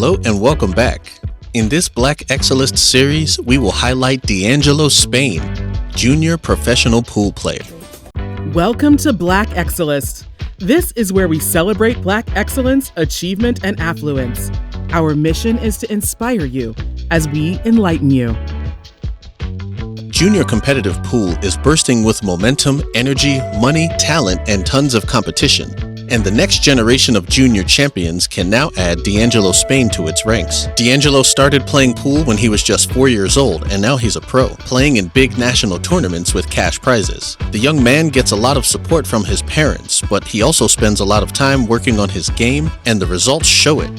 Hello and welcome back. In this Black Excellist series, we will highlight dangelospain, junior professional pool player. Welcome to Black Excellist. This is where we celebrate Black excellence, achievement, and affluence. Our mission is to inspire you as we enlighten you. Junior competitive pool is bursting with momentum, energy, money, talent, and tons of competition. And the next generation of junior champions can now add dangelospain to its ranks. D'Angelo started playing pool when he was just 4 years old, and now he's a pro, playing in big national tournaments with cash prizes. The young man gets a lot of support from his parents, but he also spends a lot of time working on his game, and the results show it.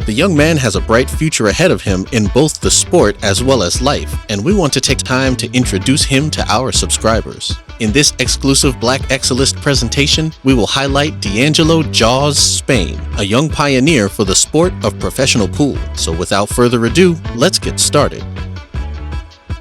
The young man has a bright future ahead of him in both the sport as well as life, and we want to take time to introduce him to our subscribers. In this exclusive Black Excellist presentation, we will highlight D'Angelo Jaws Spain, a young pioneer for the sport of professional pool. So without further ado, let's get started.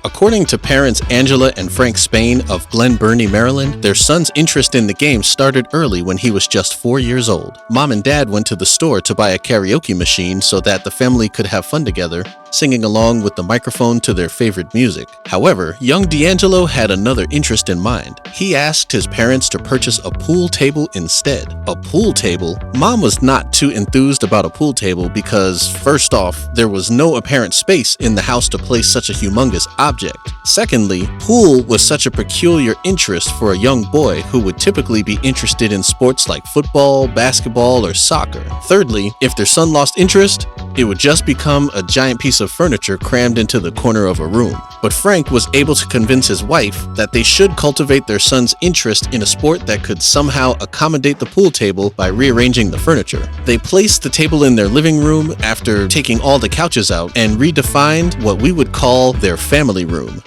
According to parents Angela and Frank Spain of Glen Burnie, Maryland, their son's interest in the game started early when he was just 4 years old. Mom and Dad went to the store to buy a karaoke machine so that the family could have fun together, singing along with the microphone to their favorite music. However, young D'Angelo had another interest in mind. He asked his parents to purchase a pool table instead. A pool table? Mom was not too enthused about a pool table because, first off, there was no apparent space in the house to place such a humongous object. Secondly, pool was such a peculiar interest for a young boy who would typically be interested in sports like football, basketball, or soccer. Thirdly, if their son lost interest, it would just become a giant piece of furniture crammed into the corner of a room. But Frank was able to convince his wife that they should cultivate their son's interest in a sport that could somehow accommodate the pool table by rearranging the furniture. They placed the table in their living room after taking all the couches out and redefined what we would call their family room.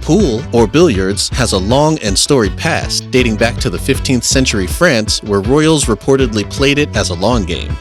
Pool, or billiards, has a long and storied past, dating back to the 15th century France, where royals reportedly played it as a lawn game.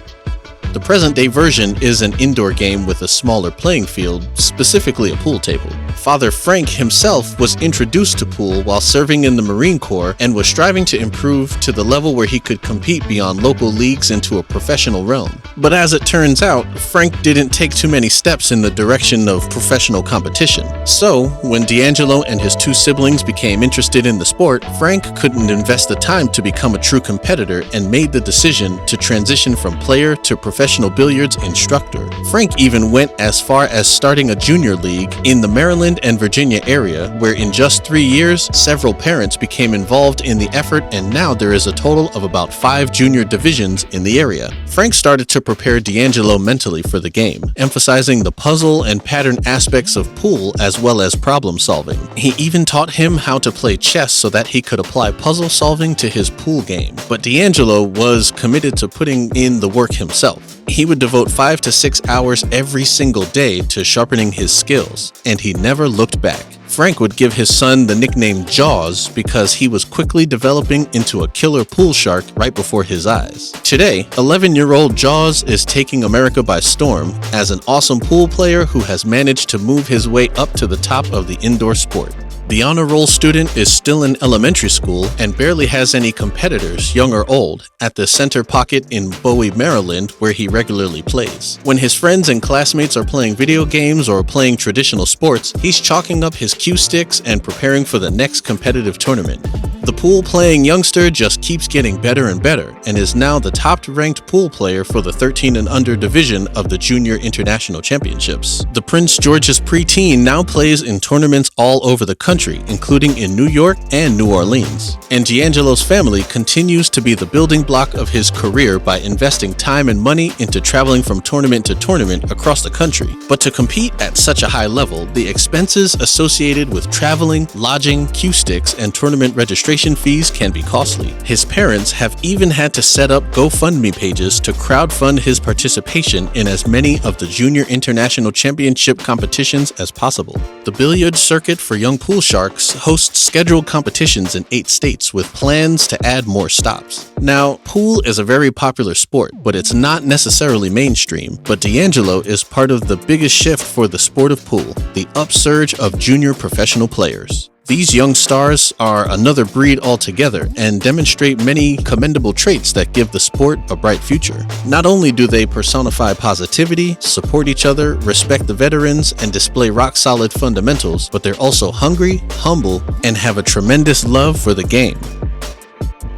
The present-day version is an indoor game with a smaller playing field, specifically a pool table. Father Frank himself was introduced to pool while serving in the Marine Corps and was striving to improve to the level where he could compete beyond local leagues into a professional realm. But as it turns out, Frank didn't take too many steps in the direction of professional competition. So, when D'Angelo and his two siblings became interested in the sport, Frank couldn't invest the time to become a true competitor and made the decision to transition from player to professional billiards instructor. Frank even went as far as starting a junior league in the Maryland and Virginia area, where in just 3 years, several parents became involved in the effort, and now there is a total of about 5 junior divisions in the area. Frank started to prepare D'Angelo mentally for the game, emphasizing the puzzle and pattern aspects of pool as well as problem solving. He even taught him how to play chess so that he could apply puzzle solving to his pool game. But D'Angelo was committed to putting in the work himself. He would devote 5 to 6 hours every single day to sharpening his skills, and he never looked back. Frank would give his son the nickname Jaws because he was quickly developing into a killer pool shark right before his eyes. Today, 11-year-old Jaws is taking America by storm as an awesome pool player who has managed to move his way up to the top of the indoor sport. The honor roll student is still in elementary school and barely has any competitors, young or old, at the Center Pocket in Bowie, Maryland, where he regularly plays. When his friends and classmates are playing video games or playing traditional sports, he's chalking up his cue sticks and preparing for the next competitive tournament. The pool-playing youngster just keeps getting better and better, and is now the top-ranked pool player for the 13 and under division of the Junior International Championships. The Prince George's preteen now plays in tournaments all over the country, including in New York and New Orleans. And D'Angelo's family continues to be the building block of his career by investing time and money into traveling from tournament to tournament across the country. But to compete at such a high level, the expenses associated with traveling, lodging, cue sticks, and tournament registration fees can be costly. His parents have even had to set up GoFundMe pages to crowdfund his participation in as many of the Junior International Championship competitions as possible. The billiards circuit for young pool sharks hosts scheduled competitions in 8 states with plans to add more stops. Now, pool is a very popular sport, but it's not necessarily mainstream. But D'Angelo is part of the biggest shift for the sport of pool, the upsurge of junior professional players. These young stars are another breed altogether and demonstrate many commendable traits that give the sport a bright future. Not only do they personify positivity, support each other, respect the veterans, and display rock-solid fundamentals, but they're also hungry, humble, and have a tremendous love for the game.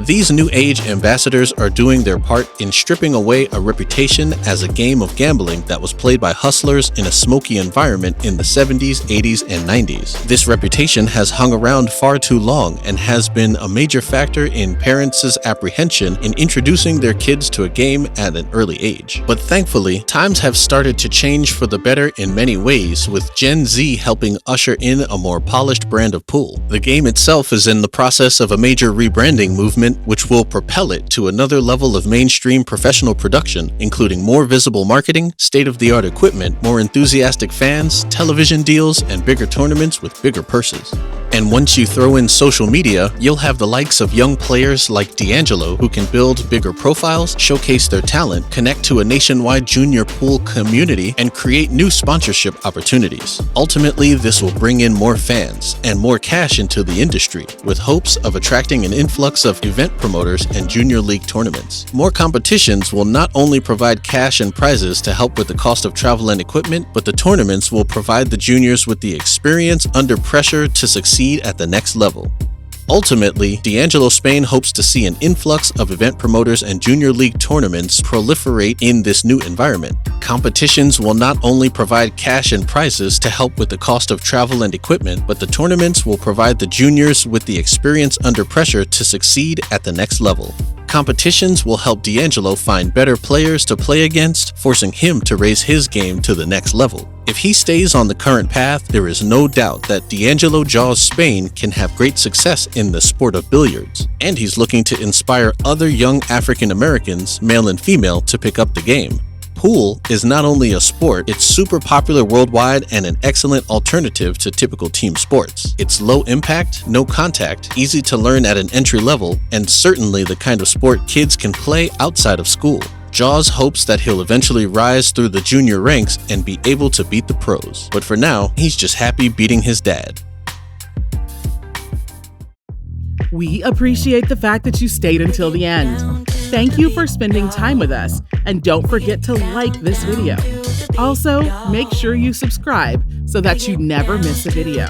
These new age ambassadors are doing their part in stripping away a reputation as a game of gambling that was played by hustlers in a smoky environment in the 70s, 80s, and 90s. This reputation has hung around far too long and has been a major factor in parents' apprehension in introducing their kids to a game at an early age. But thankfully, times have started to change for the better in many ways, with Gen Z helping usher in a more polished brand of pool. The game itself is in the process of a major rebranding movement which will propel it to another level of mainstream professional production, including more visible marketing, state-of-the-art equipment, more enthusiastic fans, television deals, and bigger tournaments with bigger purses. And once you throw in social media, you'll have the likes of young players like D'Angelo who can build bigger profiles, showcase their talent, connect to a nationwide junior pool community, and create new sponsorship opportunities. Ultimately, this will bring in more fans and more cash into the industry, with hopes of attracting an influx of event promoters and junior league tournaments. More competitions will not only provide cash and prizes to help with the cost of travel and equipment, but the tournaments will provide the juniors with the experience under pressure to succeed at the next level. Ultimately, dangelospain hopes to see an influx of event promoters and junior league tournaments proliferate in this new environment. Competitions will not only provide cash and prizes to help with the cost of travel and equipment, but the tournaments will provide the juniors with the experience under pressure to succeed at the next level. Competitions will help D'Angelo find better players to play against, forcing him to raise his game to the next level. If he stays on the current path, there is no doubt that D'Angelo Jaws Spain can have great success in the sport of billiards, and he's looking to inspire other young African Americans, male and female, to pick up the game. Pool is not only a sport, it's super popular worldwide and an excellent alternative to typical team sports. It's low impact, no contact, easy to learn at an entry level, and certainly the kind of sport kids can play outside of school. Jaws hopes that he'll eventually rise through the junior ranks and be able to beat the pros. But for now, he's just happy beating his dad. We appreciate the fact that you stayed until the end. Thank you for spending time with us, and don't forget to like this video. Also, make sure you subscribe so that you never miss a video.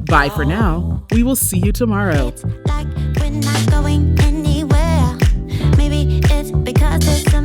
Bye for now. We will see you tomorrow. Like we're not going anywhere. Maybe it's because there's some